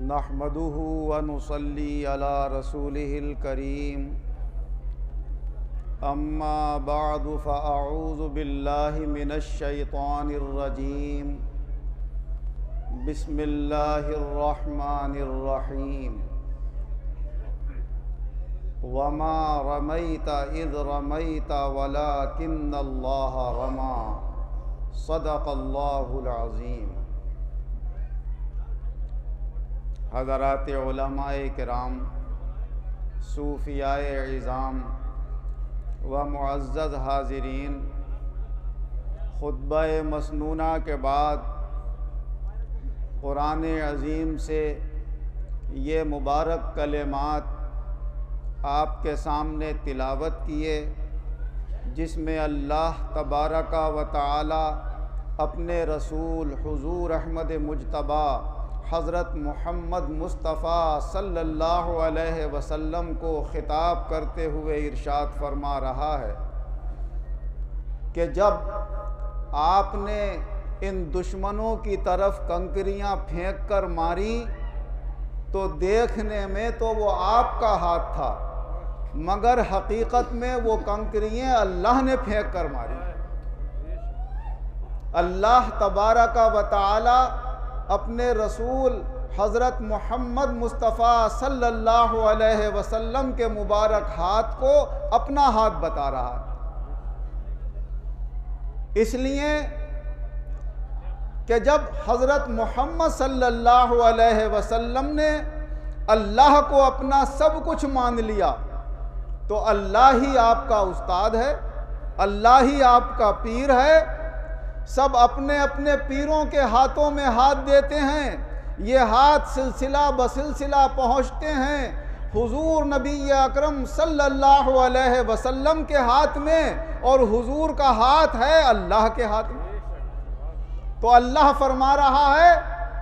نحمده ونصلي على رسوله الكريم اما بعد فاعوذ بالله من الشيطان الرجيم بسم الله الرحمن الرحيم وما رميت اذ رميت ولكن الله رمى صدق الله العظيم۔ حضرات علماء کرام، صوفیاء عظام و معزز حاضرین، خطبہ مسنونہ کے بعد قرآن عظیم سے یہ مبارک کلمات آپ کے سامنے تلاوت کیے، جس میں اللہ تبارک و تعالی اپنے رسول حضور احمد مجتبی حضرت محمد مصطفیٰ صلی اللہ علیہ وسلم کو خطاب کرتے ہوئے ارشاد فرما رہا ہے کہ جب آپ نے ان دشمنوں کی طرف کنکریاں پھینک کر ماری تو دیکھنے میں تو وہ آپ کا ہاتھ تھا، مگر حقیقت میں وہ کنکریاں اللہ نے پھینک کر ماری۔ اللہ تبارک و تعالی اپنے رسول حضرت محمد مصطفیٰ صلی اللہ علیہ وسلم کے مبارک ہاتھ کو اپنا ہاتھ بتا رہا ہے، اس لیے کہ جب حضرت محمد صلی اللہ علیہ وسلم نے اللہ کو اپنا سب کچھ مان لیا تو اللہ ہی آپ کا استاد ہے، اللہ ہی آپ کا پیر ہے۔ سب اپنے اپنے پیروں کے ہاتھوں میں ہاتھ دیتے ہیں، یہ ہاتھ سلسلہ بسلسلہ پہنچتے ہیں حضور نبی اکرم صلی اللہ علیہ وسلم کے ہاتھ میں، اور حضور کا ہاتھ ہے اللہ کے ہاتھ میں۔ تو اللہ فرما رہا ہے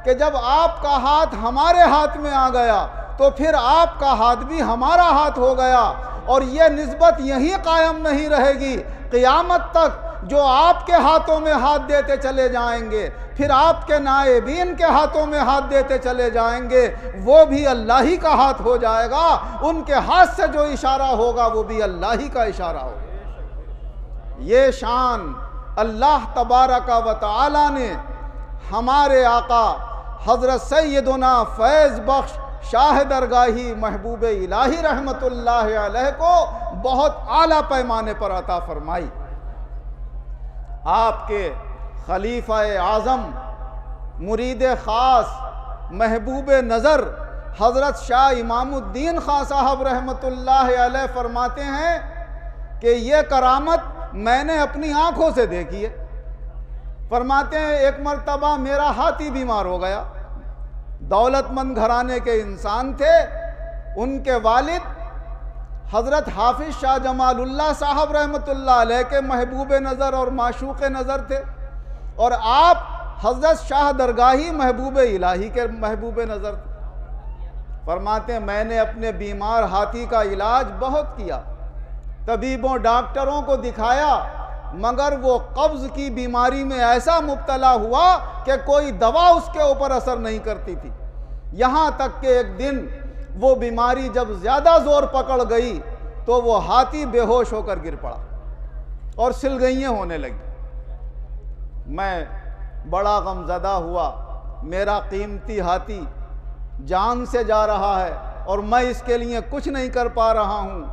کہ جب آپ کا ہاتھ ہمارے ہاتھ میں آ گیا تو پھر آپ کا ہاتھ بھی ہمارا ہاتھ ہو گیا، اور یہ نسبت یہیں قائم نہیں رہے گی، قیامت تک جو آپ کے ہاتھوں میں ہاتھ دیتے چلے جائیں گے، پھر آپ کے نائبین کے ہاتھوں میں ہاتھ دیتے چلے جائیں گے، وہ بھی اللہ ہی کا ہاتھ ہو جائے گا، ان کے ہاتھ سے جو اشارہ ہوگا وہ بھی اللہ ہی کا اشارہ ہوگا۔ یہ شان اللہ تبارک و تعالی نے ہمارے آقا حضرت سیدنا فیض بخش شاہ درگاہی محبوب الہی رحمت اللہ علیہ کو بہت اعلیٰ پیمانے پر عطا فرمائی۔ آپ کے خلیفہ اعظم، مرید خاص، محبوب نظر حضرت شاہ امام الدین خان صاحب رحمت اللہ علیہ فرماتے ہیں کہ یہ کرامت میں نے اپنی آنکھوں سے دیکھی ہے۔ فرماتے ہیں ایک مرتبہ میرا ہاتھی بیمار ہو گیا، دولت مند گھرانے کے انسان تھے، ان کے والد حضرت حافظ شاہ جمال اللہ صاحب رحمت اللہ علیہ کے محبوب نظر اور معشوق نظر تھے، اور آپ حضرت شاہ درگاہی محبوب الہی کے محبوب نظر تھے۔ فرماتے ہیں میں نے اپنے بیمار ہاتھی کا علاج بہت کیا، طبیبوں ڈاکٹروں کو دکھایا، مگر وہ قبض کی بیماری میں ایسا مبتلا ہوا کہ کوئی دوا اس کے اوپر اثر نہیں کرتی تھی، یہاں تک کہ ایک دن وہ بیماری جب زیادہ زور پکڑ گئی تو وہ ہاتھی بے ہوش ہو کر گر پڑا اور سلگئیاں ہونے لگی۔ میں بڑا غمزدہ ہوا، میرا قیمتی ہاتھی جان سے جا رہا ہے اور میں اس کے لیے کچھ نہیں کر پا رہا ہوں،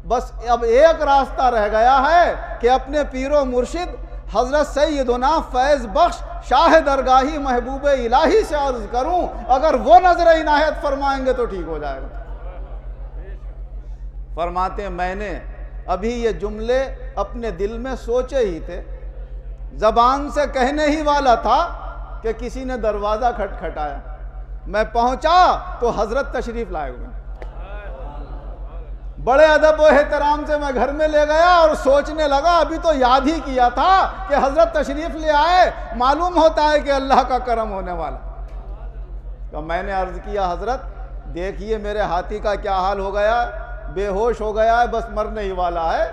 بس اب ایک راستہ رہ گیا ہے کہ اپنے پیر و مرشد حضرت سیدنا فیض بخش شاہ درگاہی محبوب الہی سے عرض کروں، اگر وہ نظر عنایت فرمائیں گے تو ٹھیک ہو جائے گا۔ فرماتے ہیں میں نے ابھی یہ جملے اپنے دل میں سوچے ہی تھے، زبان سے کہنے ہی والا تھا کہ کسی نے دروازہ کھٹکھٹایا، میں پہنچا تو حضرت تشریف لائے ہوئے، بڑے ادب و احترام سے میں گھر میں لے گیا اور سوچنے لگا ابھی تو یاد ہی کیا تھا کہ حضرت تشریف لے آئے، معلوم ہوتا ہے کہ اللہ کا کرم ہونے والا۔ تو میں نے عرض کیا حضرت دیکھیے میرے ہاتھی کا کیا حال ہو گیا، بے ہوش ہو گیا ہے، بس مرنے ہی والا ہے،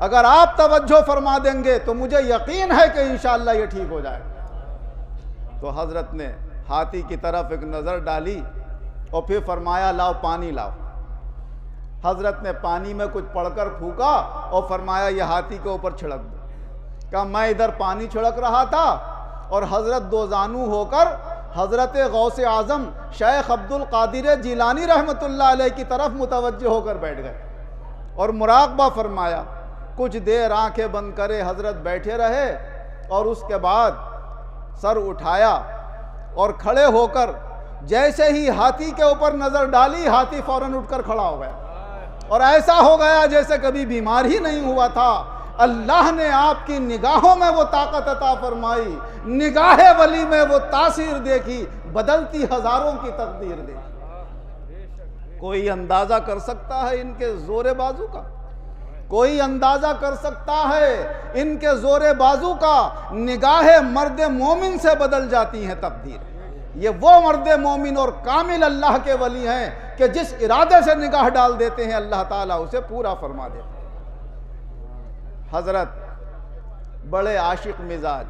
اگر آپ توجہ فرما دیں گے تو مجھے یقین ہے کہ انشاءاللہ یہ ٹھیک ہو جائے گا۔ تو حضرت نے ہاتھی کی طرف ایک نظر ڈالی اور پھر فرمایا لاؤ پانی لاؤ۔ حضرت نے پانی میں کچھ پڑھ کر پھونکا اور فرمایا یہ ہاتھی کے اوپر چھڑک دو۔ کہا میں ادھر پانی چھڑک رہا تھا اور حضرت دو زانو ہو کر حضرت غوث اعظم شیخ عبد القادر جیلانی رحمۃ اللہ علیہ کی طرف متوجہ ہو کر بیٹھ گئے اور مراقبہ فرمایا۔ کچھ دیر آنکھیں بند کرے حضرت بیٹھے رہے اور اس کے بعد سر اٹھایا اور کھڑے ہو کر جیسے ہی ہاتھی کے اوپر نظر ڈالی ہاتھی فوراً اٹھ کر کھڑا ہو گیا اور ایسا ہو گیا جیسے کبھی بیمار ہی نہیں ہوا تھا۔ اللہ نے آپ کی نگاہوں میں وہ طاقت عطا فرمائی، نگاہ ولی میں وہ تاثیر دیکھی، بدلتی ہزاروں کی تقدیر دیکھی۔ کوئی اندازہ کر سکتا ہے ان کے زور بازو کا؟ کوئی اندازہ کر سکتا ہے ان کے زور بازو کا؟ نگاہ مرد مومن سے بدل جاتی ہیں تقدیر۔ یہ وہ مرد مومن اور کامل اللہ کے ولی ہیں کہ جس ارادے سے نگاہ ڈال دیتے ہیں اللہ تعالیٰ اسے پورا فرما دیتے ہیں۔ حضرت بڑے عاشق مزاج،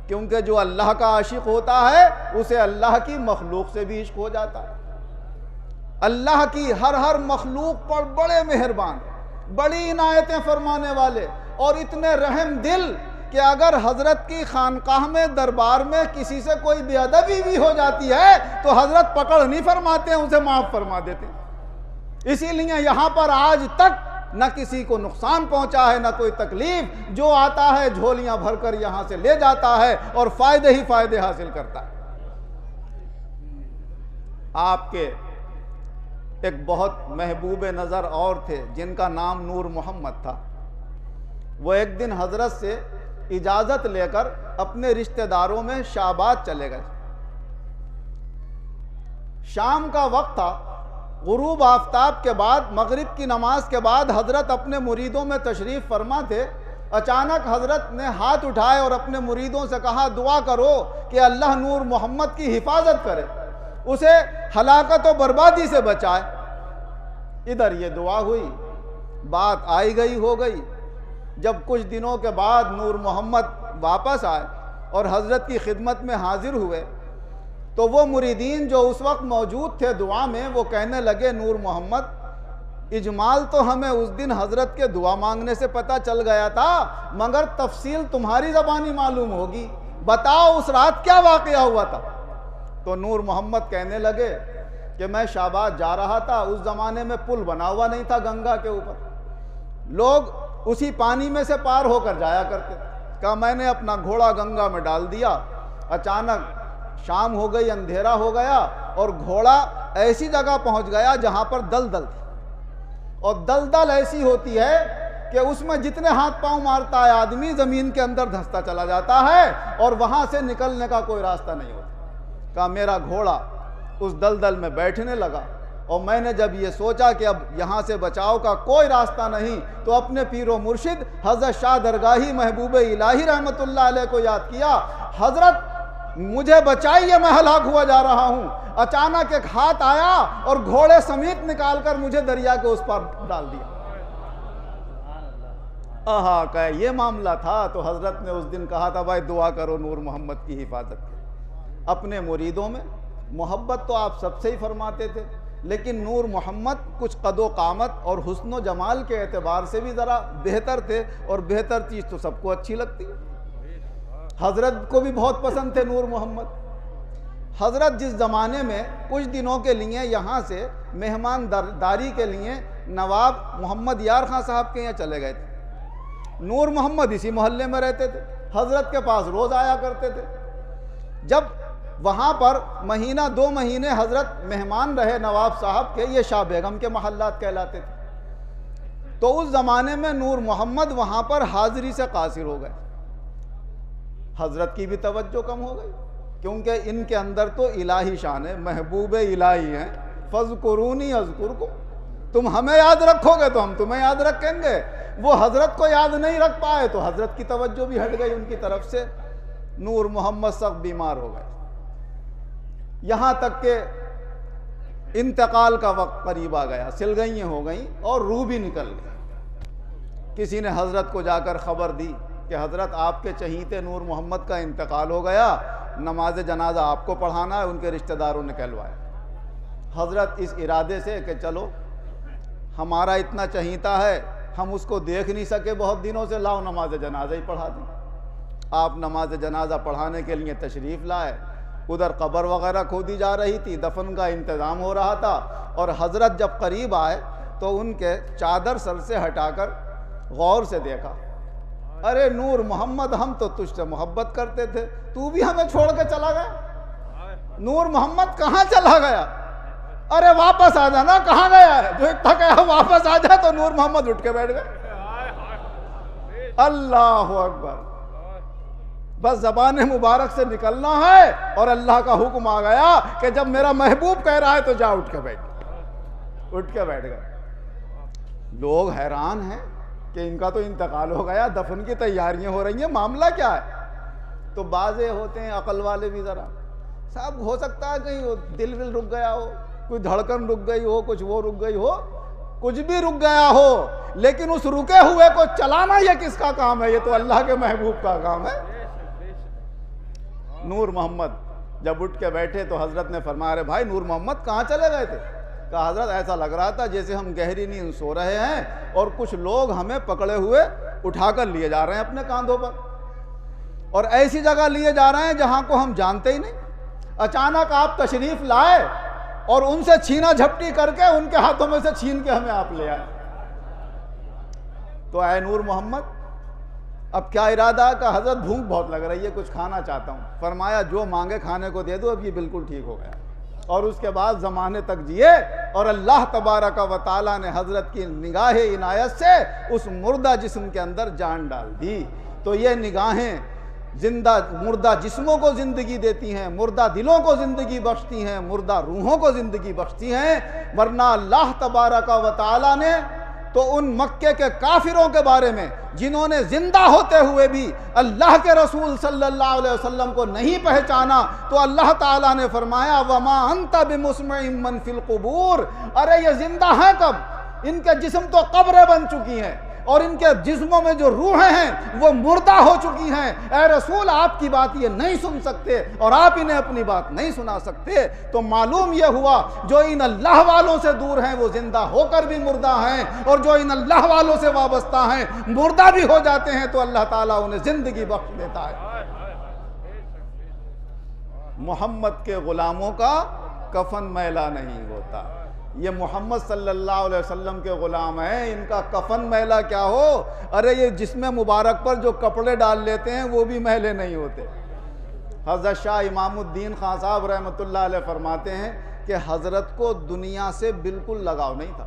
کیونکہ جو اللہ کا عاشق ہوتا ہے اسے اللہ کی مخلوق سے بھی عشق ہو جاتا ہے۔ اللہ کی ہر مخلوق پر بڑے مہربان، بڑی عنایتیں فرمانے والے اور اتنے رحم دل کہ اگر حضرت کی خانقاہ میں دربار میں کسی سے کوئی بے ادبی بھی ہو جاتی ہے تو حضرت پکڑ نہیں فرماتے ہیں، اسے معاف فرما دیتے ہیں۔ اسی لیے یہاں پر آج تک نہ کسی کو نقصان پہنچا ہے نہ کوئی تکلیف، جو آتا ہے جھولیاں بھر کر یہاں سے لے جاتا ہے اور فائدے ہی فائدے حاصل کرتا ہے۔ آپ کے ایک بہت محبوب نظر اور تھے جن کا نام نور محمد تھا۔ وہ ایک دن حضرت سے اجازت لے کر اپنے رشتہ داروں میں شہباز چلے گئے۔ شام کا وقت تھا، غروب آفتاب کے بعد مغرب کی نماز کے بعد حضرت اپنے مریدوں میں تشریف فرما تھے۔ اچانک حضرت نے ہاتھ اٹھائے اور اپنے مریدوں سے کہا دعا کرو کہ اللہ نور محمد کی حفاظت کرے، اسے ہلاکت و بربادی سے بچائے۔ ادھر یہ دعا ہوئی، بات آئی گئی ہو گئی۔ جب کچھ دنوں کے بعد نور محمد واپس آئے اور حضرت کی خدمت میں حاضر ہوئے تو وہ مریدین جو اس وقت موجود تھے دعا میں، وہ کہنے لگے نور محمد اجمال تو ہمیں اس دن حضرت کے دعا مانگنے سے پتہ چل گیا تھا، مگر تفصیل تمہاری زبانی معلوم ہوگی، بتاؤ اس رات کیا واقعہ ہوا تھا؟ تو نور محمد کہنے لگے کہ میں شہباز جا رہا تھا، اس زمانے میں پل بنا ہوا نہیں تھا گنگا کے اوپر، لوگ اسی پانی میں سے پار ہو کر جایا کرتے تھے۔ کہا میں نے اپنا گھوڑا گنگا میں ڈال دیا، اچانک شام ہو گئی، اندھیرا ہو گیا اور گھوڑا ایسی جگہ پہنچ گیا جہاں پر دلدل تھی، اور دلدل ایسی ہوتی ہے کہ اس میں جتنے ہاتھ پاؤں مارتا ہے آدمی زمین کے اندر دھنستا چلا جاتا ہے اور وہاں سے نکلنے کا کوئی راستہ نہیں ہوتا۔ کہا میرا گھوڑا اس دلدل میں بیٹھنے لگا اور میں نے جب یہ سوچا کہ اب یہاں سے بچاؤ کا کوئی راستہ نہیں تو اپنے پیر و مرشد حضرت شاہ درگاہی محبوب الہی رحمۃ اللہ علیہ کو یاد کیا، حضرت مجھے بچائیے میں ہلاک ہوا جا رہا ہوں۔ اچانک ایک ہاتھ آیا اور گھوڑے سمیت نکال کر مجھے دریا کے اس پر ڈال دیا۔ کہ یہ معاملہ تھا تو حضرت نے اس دن کہا تھا بھائی دعا کرو نور محمد کی حفاظت کی۔ اپنے مریدوں میں محبت تو آپ سب سے ہی فرماتے تھے، لیکن نور محمد کچھ قد و قامت اور حسن و جمال کے اعتبار سے بھی ذرا بہتر تھے، اور بہتر چیز تو سب کو اچھی لگتی ہے۔ حضرت کو بھی بہت پسند تھے نور محمد۔ حضرت جس زمانے میں کچھ دنوں کے لیے یہاں سے مہمان داری کے لیے نواب محمد یار خان صاحب کے یہاں چلے گئے تھے، نور محمد اسی محلے میں رہتے تھے، حضرت کے پاس روز آیا کرتے تھے۔ جب وہاں پر مہینہ 2 مہینے حضرت مہمان رہے نواب صاحب کے، یہ شاہ بیگم کے محلات کہلاتے تھے، تو اس زمانے میں نور محمد وہاں پر حاضری سے قاصر ہو گئے۔ حضرت کی بھی توجہ کم ہو گئی، کیونکہ ان کے اندر تو الہی شان ہے، محبوب الہی ہیں، فَاذْكُرُونِي أَذْكُرْكُمْ، تم ہمیں یاد رکھو گے تو ہم تمہیں یاد رکھیں گے۔ وہ حضرت کو یاد نہیں رکھ پائے تو حضرت کی توجہ بھی ہٹ گئی ان کی طرف سے، نور محمد سخت بیمار ہو گئے، یہاں تک کہ انتقال کا وقت قریب آ گیا، سلگئیاں ہو گئیں اور روح بھی نکل گئی۔ کسی نے حضرت کو جا کر خبر دی کہ حضرت آپ کے چہیتے نور محمد کا انتقال ہو گیا نماز جنازہ آپ کو پڑھانا ہے، ان کے رشتہ داروں نے کہلوایا۔ حضرت اس ارادے سے کہ چلو ہمارا اتنا چہیتا ہے، ہم اس کو دیکھ نہیں سکے بہت دنوں سے، لاؤ نماز جنازہ ہی پڑھا دیں۔ آپ نماز جنازہ پڑھانے کے لیے تشریف لائے۔ ادھر قبر وغیرہ کھودی جا رہی تھی، دفن کا انتظام ہو رہا تھا، اور حضرت جب قریب آئے تو ان کے چادر سر سے ہٹا کر غور سے دیکھا۔ ارے نور محمد، ہم تو تجھ سے محبت کرتے تھے، تو بھی ہمیں چھوڑ کے چلا گیا؟ نور محمد کہاں چلا گیا؟ ارے واپس آ جانا، کہاں گیا ہے؟ جو اتنا کہا واپس آ جا، تو نور محمد اٹھ کے بیٹھ گئے۔ اللہ اکبر! بس زبان مبارک سے نکلنا ہے، اور اللہ کا حکم آ گیا کہ جب میرا محبوب کہہ رہا ہے تو جا اٹھ کے بیٹھ گئے۔ لوگ حیران ہیں کہ ان کا تو انتقال ہو گیا، دفن کی تیاریاں ہو رہی ہیں، معاملہ کیا ہے؟ تو بعضے ہوتے ہیں عقل والے بھی، ذرا صاحب ہو سکتا ہے کہیں دل ول رک گیا ہو، کوئی دھڑکن رک گئی ہو، کچھ وہ رک گئی ہو، کچھ بھی رک گیا ہو، لیکن اس رکے ہوئے کو چلانا یہ کس کا کام ہے؟ یہ تو اللہ کے محبوب کا کام ہے۔ نور محمد جب اٹھ کے بیٹھے تو حضرت نے فرمایا، ارے بھائی نور محمد کہاں چلے گئے تھے؟ کہا حضرت ایسا لگ رہا تھا جیسے ہم گہری نیند سو رہے ہیں، اور کچھ لوگ ہمیں پکڑے ہوئے اٹھا کر لیے جا رہے ہیں اپنے کاندھوں پر، اور ایسی جگہ لیے جا رہے ہیں جہاں کو ہم جانتے ہی نہیں۔ اچانک آپ تشریف لائے اور ان سے چھینا جھپٹی کر کے ان کے ہاتھوں میں سے چھین کے ہمیں آپ لے آئے۔ تو اے نور محمد اب کیا ارادہ؟ کہ حضرت بھوک بہت لگ رہی ہے، کچھ کھانا چاہتا ہوں۔ فرمایا جو مانگے کھانے کو دے دو، اب یہ بالکل ٹھیک ہو گیا، اور اس کے بعد زمانے تک جیے، اور اللہ تبارک و تعالیٰ نے حضرت کی نگاہ عنایت سے اس مردہ جسم کے اندر جان ڈال دی۔ تو یہ نگاہیں زندہ مردہ جسموں کو زندگی دیتی ہیں، مردہ دلوں کو زندگی بخشتی ہیں، مردہ روحوں کو زندگی بخشتی ہیں، ورنہ اللہ تبارک و تعالیٰ نے تو ان مکے کے کافروں کے بارے میں جنہوں نے زندہ ہوتے ہوئے بھی اللہ کے رسول صلی اللہ علیہ وسلم کو نہیں پہچانا، تو اللہ تعالیٰ نے فرمایا وَمَا أَنْتَ بِمُسْمِعٍ مَّن فِي الْقُبُورِ، ارے یہ زندہ ہیں کب؟ ان کے جسم تو قبریں بن چکی ہیں، اور ان کے جسموں میں جو روحیں ہیں وہ مردہ ہو چکی ہیں۔ اے رسول آپ کی بات یہ نہیں سن سکتے، اور آپ انہیں اپنی بات نہیں سنا سکتے۔ تو معلوم یہ ہوا جو ان اللہ والوں سے دور ہیں وہ زندہ ہو کر بھی مردہ ہیں، اور جو ان اللہ والوں سے وابستہ ہیں مردہ بھی ہو جاتے ہیں تو اللہ تعالیٰ انہیں زندگی بخش دیتا ہے۔ محمد کے غلاموں کا کفن میلا نہیں ہوتا۔ یہ محمد صلی اللہ علیہ وسلم کے غلام ہیں، ان کا کفن میلا کیا ہو؟ ارے یہ جسم مبارک پر جو کپڑے ڈال لیتے ہیں وہ بھی میلے نہیں ہوتے۔ حضرت شاہ امام الدین خان صاحب رحمۃ اللہ علیہ فرماتے ہیں کہ حضرت کو دنیا سے بالکل لگاؤ نہیں تھا،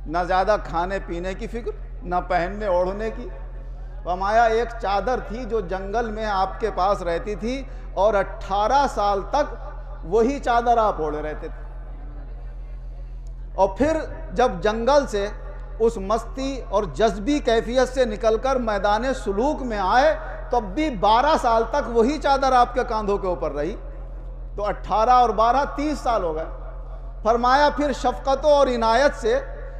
نہ زیادہ کھانے پینے کی فکر، نہ پہننے اوڑھنے کی۔ فرمایا ایک چادر تھی جو جنگل میں آپ کے پاس رہتی تھی، اور 18 سال تک وہی چادر آپ اوڑھے رہتے تھے، اور پھر جب جنگل سے اس مستی اور جذبی کیفیت سے نکل کر میدان سلوک میں آئے تب بھی 12 سال تک وہی چادر آپ کے کاندھوں کے اوپر رہی، تو 18 اور 12 30 سال ہو گئے۔ فرمایا پھر شفقتوں اور عنایت سے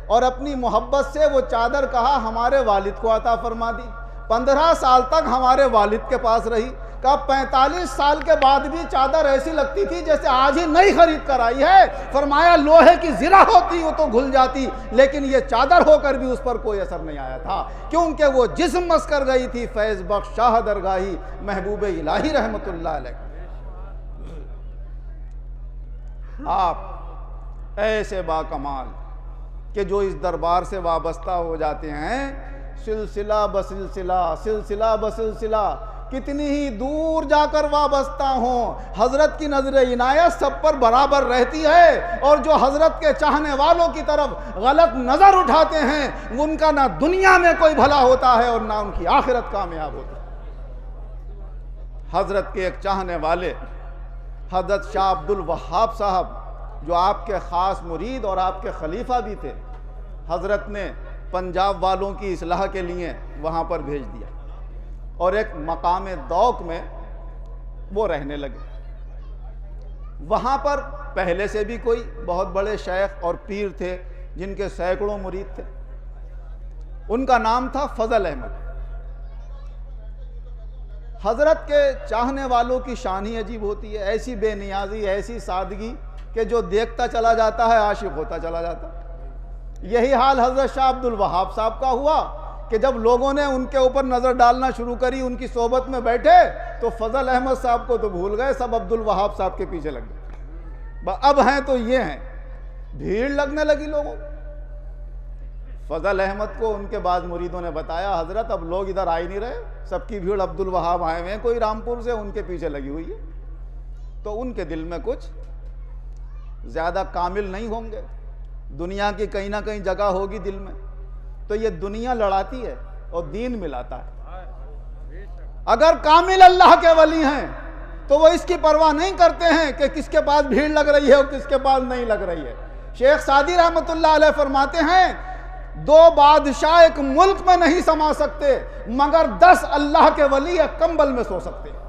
اور اپنی محبت سے وہ چادر کہا ہمارے والد کو عطا فرما دی۔ 15 سال تک ہمارے والد کے پاس رہی، کہا 45 سال کے بعد بھی چادر ایسی لگتی تھی جیسے آج ہی نئی خرید کر آئی ہے۔ فرمایا لوہے کی زرہ ہوتی وہ تو گھل جاتی، لیکن یہ چادر ہو کر بھی اس پر کوئی اثر نہیں آیا تھا، کیونکہ وہ جسم مس کر گئی تھی فیض بخش شاہ درگاہی محبوب الہی رحمت اللہ علیہ۔ آپ ایسے با کمال کہ جو اس دربار سے وابستہ ہو جاتے ہیں، سلسلہ بسلسلہ سلسلہ بسلسلہ کتنی ہی دور جا کر وابستہ ہوں، حضرت کی نظر عنایت سب پر برابر رہتی ہے، اور جو حضرت کے چاہنے والوں کی طرف غلط نظر اٹھاتے ہیں ان کا نہ دنیا میں کوئی بھلا ہوتا ہے اور نہ ان کی آخرت کامیاب ہوتی ہے۔ حضرت کے ایک چاہنے والے حضرت شاہ عبد الوہاب صاحب جو آپ کے خاص مرید اور آپ کے خلیفہ بھی تھے، حضرت نے پنجاب والوں کی اصلاح کے لیے وہاں پر بھیج دیا، اور ایک مقام دوق میں وہ رہنے لگے۔ وہاں پر پہلے سے بھی کوئی بہت بڑے شیخ اور پیر تھے جن کے سینکڑوں مرید تھے، ان کا نام تھا فضل احمد۔ حضرت کے چاہنے والوں کی شان ہی عجیب ہوتی ہے، ایسی بے نیازی، ایسی سادگی کہ جو دیکھتا چلا جاتا ہے عاشق ہوتا چلا جاتا ہے۔ یہی حال حضرت شاہ عبد الوہاب صاحب کا ہوا کہ جب لوگوں نے ان کے اوپر نظر ڈالنا شروع کری، ان کی صحبت میں بیٹھے تو فضل احمد صاحب کو تو بھول گئے، سب عبد الوہاب صاحب کے پیچھے لگ گئے۔ اب ہیں تو یہ ہیں، بھیڑ لگنے لگی لوگوں کو۔ فضل احمد کو ان کے بعد مریدوں نے بتایا حضرت اب لوگ ادھر آ ہی نہیں رہے، سب کی بھیڑ عبد الوہاب آئے ہوئے ہیں کوئی رامپور سے، ان کے پیچھے لگی ہوئی ہے۔ تو ان کے دل میں کچھ زیادہ کامل نہیں ہوں گے، دنیا کی کہیں نہ کہیں جگہ ہوگی دل میں، تو یہ دنیا لڑاتی ہے اور دین ملاتا ہے۔ اگر کامل اللہ کے ولی ہیں تو وہ اس کی پرواہ نہیں کرتے ہیں کہ کس کے پاس بھیڑ لگ رہی ہے اور کس کے پاس نہیں لگ رہی ہے۔ شیخ سعدی رحمۃ اللہ علیہ فرماتے ہیں 2 بادشاہ ایک ملک میں نہیں سما سکتے مگر 10 اللہ کے ولی ایک کمبل میں سو سکتے ہیں۔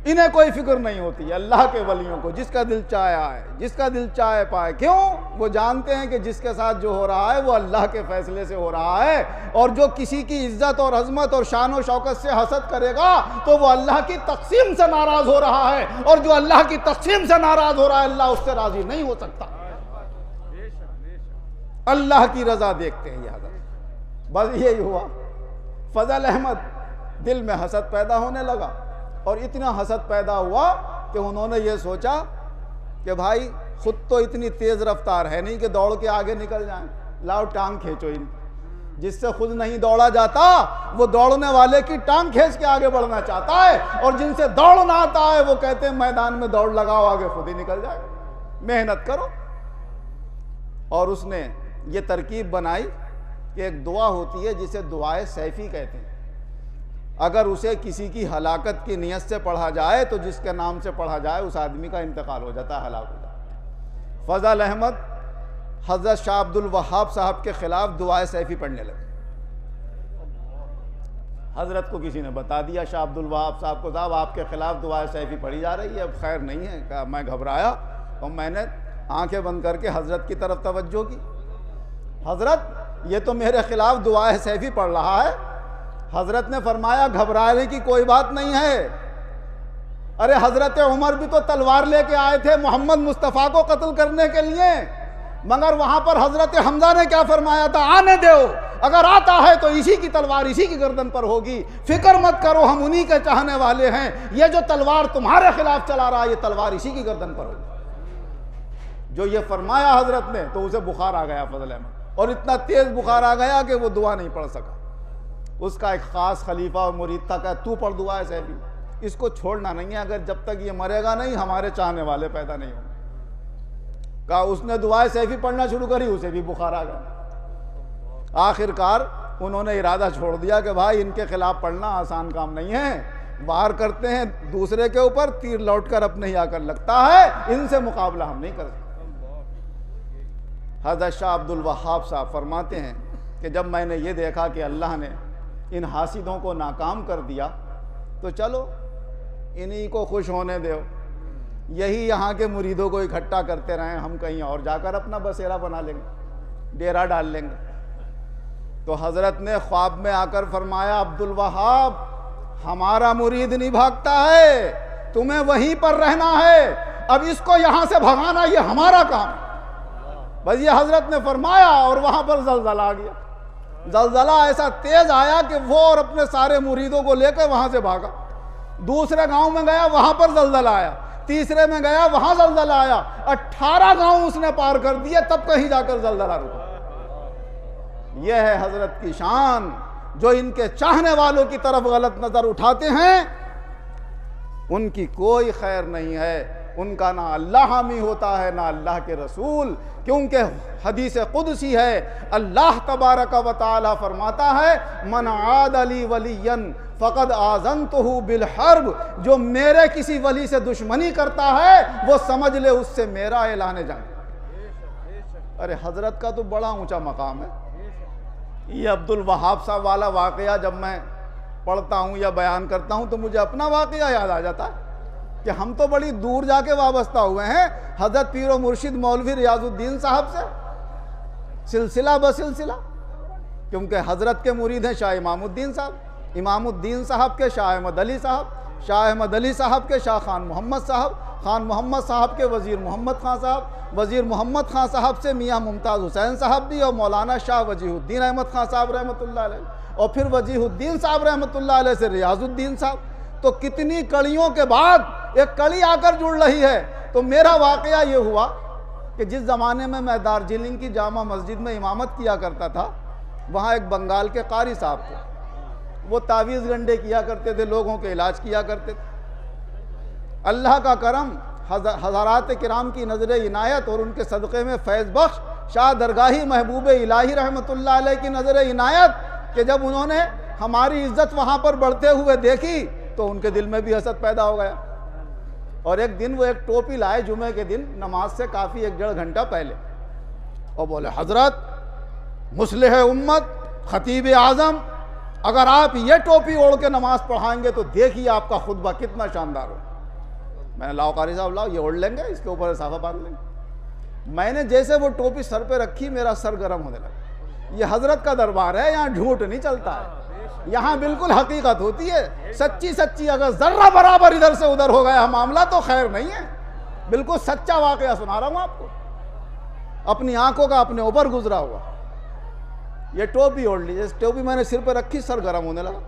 انہیں کوئی فکر نہیں ہوتی ہے اللہ کے ولیوں کو، جس کا دل چاہے آئے، جس کا دل چاہے پائے۔ کیوں؟ وہ جانتے ہیں کہ جس کے ساتھ جو ہو رہا ہے وہ اللہ کے فیصلے سے ہو رہا ہے، اور جو کسی کی عزت اور عظمت اور شان و شوکت سے حسد کرے گا تو وہ اللہ کی تقسیم سے ناراض ہو رہا ہے، اور جو اللہ کی تقسیم سے ناراض ہو رہا ہے اللہ اس سے راضی نہیں ہو سکتا۔ اللہ کی رضا دیکھتے ہیں یہ حضرت۔ بس یہی ہوا، فضل احمد دل میں حسد پیدا ہونے لگا، اور اتنا حسد پیدا ہوا کہ انہوں نے یہ سوچا کہ بھائی خود تو اتنی تیز رفتار ہے نہیں کہ دوڑ کے آگے نکل جائیں، لاؤ ٹانگ کھینچو ان، جس سے خود نہیں دوڑا جاتا وہ دوڑنے والے کی ٹانگ کھینچ کے آگے بڑھنا چاہتا ہے، اور جن سے دوڑنا آتا ہے وہ کہتے ہیں میدان میں دوڑ لگاؤ آگے خود ہی نکل جائے، محنت کرو۔ اور اس نے یہ ترکیب بنائی کہ ایک دعا ہوتی ہے جسے دعائے سیفی کہتے ہیں، اگر اسے کسی کی ہلاکت کی نیت سے پڑھا جائے تو جس کے نام سے پڑھا جائے اس آدمی کا انتقال ہو جاتا ہے، ہلاک ہو جاتا ہے۔ فضل احمد حضرت شاہ عبد الوہاب صاحب کے خلاف دعائے سیفی پڑھنے لگے۔ حضرت کو کسی نے بتا دیا شاہ عبد الوہاب صاحب کو، صاحب آپ کے خلاف دعائے سیفی پڑھی جا رہی ہے، اب خیر نہیں ہے۔ کہا میں گھبرایا اور میں نے آنکھیں بند کر کے حضرت کی طرف توجہ کی، حضرت یہ تو میرے خلاف دعائے سیفی پڑھ رہا ہے۔ حضرت نے فرمایا گھبرانے کی کوئی بات نہیں ہے، ارے حضرت عمر بھی تو تلوار لے کے آئے تھے محمد مصطفیٰ کو قتل کرنے کے لیے، مگر وہاں پر حضرت حمزہ نے کیا فرمایا تھا؟ آنے دو، اگر آتا ہے تو اسی کی تلوار اسی کی گردن پر ہوگی، فکر مت کرو ہم انہی کے چاہنے والے ہیں، یہ جو تلوار تمہارے خلاف چلا رہا ہے یہ تلوار اسی کی گردن پر ہوگی۔ جو یہ فرمایا حضرت نے تو اسے بخار آ گیا فضل احمد، اور اتنا تیز بخار آ گیا کہ وہ دعا نہیں پڑھ سکا۔ اس کا ایک خاص خلیفہ اور مرید تھا، کہ تو پڑھ دعائے سیفی، اس کو چھوڑنا نہیں ہے، اگر جب تک یہ مرے گا نہیں ہمارے چاہنے والے پیدا نہیں ہوں گے۔ کہا اس نے دعائے سیفی پڑھنا شروع کری، اسے بھی بخار آ گیا۔ آخر کار انہوں نے ارادہ چھوڑ دیا کہ بھائی ان کے خلاف پڑھنا آسان کام نہیں ہے، وار کرتے ہیں دوسرے کے اوپر، تیر لوٹ کر اپنے ہی آ کر لگتا ہے، ان سے مقابلہ ہم نہیں کر سکتے۔ حضرت شاہ عبد الوہاب صاحب فرماتے ہیں کہ جب میں نے یہ دیکھا کہ اللہ نے ان حاسدوں کو ناکام کر دیا تو چلو انہی کو خوش ہونے دو، یہی یہاں کے مریدوں کو اکٹھا کرتے رہیں، ہم کہیں اور جا کر اپنا بسیرا بنا لیں گے، ڈیرا ڈال لیں گے۔ تو حضرت نے خواب میں آ کر فرمایا عبد الوہاب ہمارا مرید نہیں بھاگتا ہے، تمہیں وہیں پر رہنا ہے، اب اس کو یہاں سے بھگانا یہ ہمارا کام ہے۔ بس یہ حضرت نے فرمایا اور وہاں پر زلزلہ آ گیا، زلزلہ ایسا تیز آیا کہ وہ اور اپنے سارے مریدوں کو لے کر وہاں سے بھاگا۔ دوسرے گاؤں میں گیا وہاں پر زلزلہ آیا، تیسرے میں گیا وہاں زلزلہ آیا، 18 گاؤں اس نے پار کر دیے، تب کہیں جا کر زلزلہ رکا۔ یہ ہے حضرت کی شان، جو ان کے چاہنے والوں کی طرف غلط نظر اٹھاتے ہیں ان کی کوئی خیر نہیں ہے، ان کا نہ اللہ حامی ہوتا ہے نہ اللہ کے رسول، کیونکہ حدیث قدسی ہے، اللہ تبارک و تعالی فرماتا ہے من عاد لی ولیا فقد آذنتہ بالحرب، جو میرے کسی ولی سے دشمنی کرتا ہے وہ سمجھ لے اس سے میرا اعلان جنگ۔ ارے حضرت کا تو بڑا اونچا مقام ہے۔ یہ عبد الوہاب صاحب والا واقعہ جب میں پڑھتا ہوں یا بیان کرتا ہوں تو مجھے اپنا واقعہ یاد آ جاتا ہے کہ ہم تو بڑی دور جا کے وابستہ ہوئے ہیں حضرت پیر و مرشد مولوی ریاض الدین صاحب سے، سلسلہ بسلسلہ، کیونکہ حضرت کے مرید ہیں شاہ امام الدین صاحب، امام الدین صاحب کے شاہ احمد علی صاحب، شاہ احمد علی صاحب کے شاہ خان محمد صاحب، خان محمد صاحب کے وزیر محمد خان صاحب، وزیر محمد خان صاحب سے میاں ممتاز حسین صاحب بھی، اور مولانا شاہ وجیہ الدین احمد خان صاحب رحمۃ اللہ علیہ، اور پھر وجیہ الدین صاحب رحمۃ اللہ علیہ سے ریاض الدین صاحب۔ تو کتنی کڑیوں کے بعد ایک کڑی آ کر جڑ رہی ہے۔ تو میرا واقعہ یہ ہوا کہ جس زمانے میں دارجلنگ کی جامع مسجد میں امامت کیا کرتا تھا، وہاں ایک بنگال کے قاری صاحب تھے، وہ تعویذ گنڈے کیا کرتے تھے، لوگوں کے علاج کیا کرتے تھے۔ اللہ کا کرم، حضرات کرام کی نظر عنایت اور ان کے صدقے میں فیض بخش شاہ درگاہی محبوب الہی رحمۃ اللہ علیہ کی نظر عنایت کہ جب انہوں نے ہماری عزت وہاں پر بڑھتے ہوئے دیکھی تو ان کے دل میں بھی حسد پیدا ہو گیا، اور ایک دن وہ ایک ٹوپی لائے جمعے کے دن نماز سے کافی 1-1.5 گھنٹہ پہلے، اور بولے حضرت مصلح امت خطیب اعظم، اگر آپ یہ ٹوپی اوڑھ کے نماز پڑھائیں گے تو دیکھیے آپ کا خطبہ کتنا شاندار ہو۔ میں نے لاؤ قاری صاحب لاؤ، یہ اوڑھ لیں گے، اس کے اوپر صافہ باندھ لیں گے۔ میں نے جیسے وہ ٹوپی سر پہ رکھی میرا سر گرم ہونے لگا۔ یہ حضرت کا دربار ہے، یہاں جھوٹ نہیں چلتا ہے، یہاں بالکل حقیقت ہوتی ہے، سچی اگر ذرہ برابر ادھر سے ادھر ہو گیا معاملہ تو خیر نہیں ہے، بالکل سچا واقعہ سنا رہا ہوں آپ کو، اپنی آنکھوں کا اپنے اوپر گزرا ہوا۔ یہ ٹوپی اوڑھ لی، ٹوپی میں نے سر پہ رکھی، سر گرم ہونے لگا۔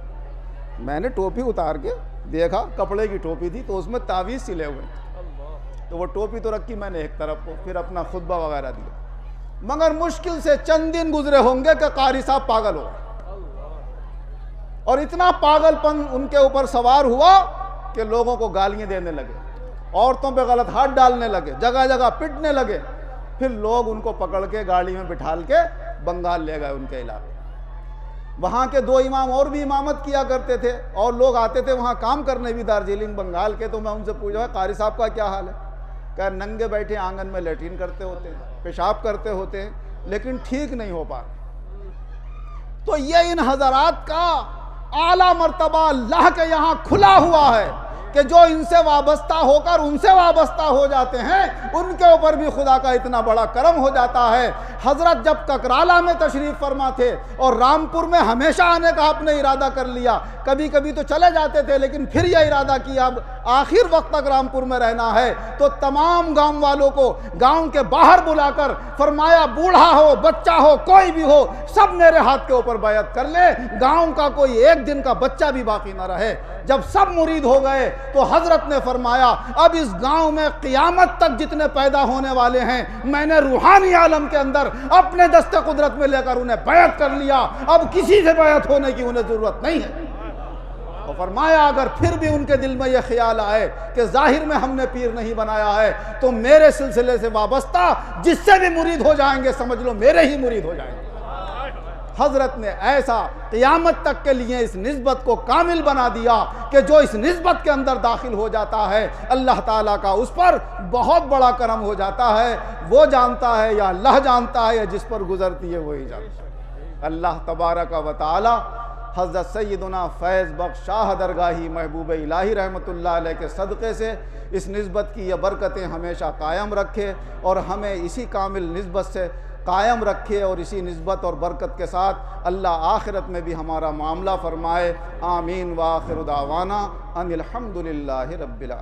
میں نے ٹوپی اتار کے دیکھا، کپڑے کی ٹوپی تھی تو اس میں تعویذ سلے ہوئے، تو وہ ٹوپی تو رکھی میں نے ایک طرف کو، پھر اپنا خطبہ وغیرہ دیا۔ مگر مشکل سے چند دن گزرے ہوں گے کہ قاری صاحب پاگل ہو گئے، اور اتنا پاگل پن ان کے اوپر سوار ہوا کہ لوگوں کو گالیاں دینے لگے، عورتوں پہ غلط ہاتھ ڈالنے لگے، جگہ جگہ پٹنے لگے۔ پھر لوگ ان کو پکڑ کے گاڑی میں بٹھال کے بنگال لے گئے ان کے علاقے۔ وہاں کے 2 امام اور بھی امامت کیا کرتے تھے، اور لوگ آتے تھے وہاں کام کرنے بھی دارجلنگ بنگال کے، تو میں ان سے پوچھا قاری صاحب کا کیا حال ہے؟ کہ ننگے بیٹھے آنگن میں لیٹرین کرتے ہوتے ہیں، پیشاب کرتے ہوتے ہیں، لیکن ٹھیک نہیں ہو پا رہے۔ تو یہ ان حضرات کا اعلیٰ مرتبہ اللہ کے یہاں کھلا ہوا ہے کہ جو ان سے وابستہ ہو کر ان سے وابستہ ہو جاتے ہیں، ان کے اوپر بھی خدا کا اتنا بڑا کرم ہو جاتا ہے۔ حضرت جب ککرالہ میں تشریف فرما تھے اور رامپور میں ہمیشہ آنے کا آپ نے ارادہ کر لیا، کبھی کبھی تو چلے جاتے تھے لیکن پھر یہ ارادہ کیا اب آخر وقت تک رامپور میں رہنا ہے، تو تمام گاؤں والوں کو گاؤں کے باہر بلا کر فرمایا بوڑھا ہو بچہ ہو کوئی بھی ہو سب میرے ہاتھ کے اوپر بیعت کر لے، گاؤں کا کوئی ایک دن کا بچہ بھی باقی نہ رہے۔ جب سب مرید ہو گئے تو حضرت نے فرمایا اب اس گاؤں میں قیامت تک جتنے پیدا ہونے والے ہیں میں نے روحانی عالم کے اندر اپنے دست قدرت میں لے کر انہیں بیعت کر لیا، اب کسی سے بیعت ہونے کی انہیں ضرورت نہیں ہے۔ اور فرمایا اگر پھر بھی ان کے دل میں یہ خیال آئے کہ ظاہر میں ہم نے پیر نہیں بنایا ہے تو میرے سلسلے سے وابستہ جس سے بھی مرید ہو جائیں گے سمجھ لو میرے ہی مرید ہو جائیں گے۔ حضرت نے ایسا قیامت تک کے لیے اس نسبت کو کامل بنا دیا کہ جو اس نسبت کے اندر داخل ہو جاتا ہے اللہ تعالیٰ کا اس پر بہت بڑا کرم ہو جاتا ہے۔ وہ جانتا ہے یا اللہ جانتا ہے یا جس پر گزرتی ہے وہی جانتا ہے۔ اللہ تبارک و تعالی حضرت سیدنا فیض بخش شاہ درگاہی محبوب الہی رحمۃ اللہ علیہ کے صدقے سے اس نسبت کی یہ برکتیں ہمیشہ قائم رکھے اور ہمیں اسی کامل نسبت سے قائم رکھے اور اسی نسبت اور برکت کے ساتھ اللہ آخرت میں بھی ہمارا معاملہ فرمائے۔ آمین وآخر دعوانا ان الحمدللہ رب العالمین۔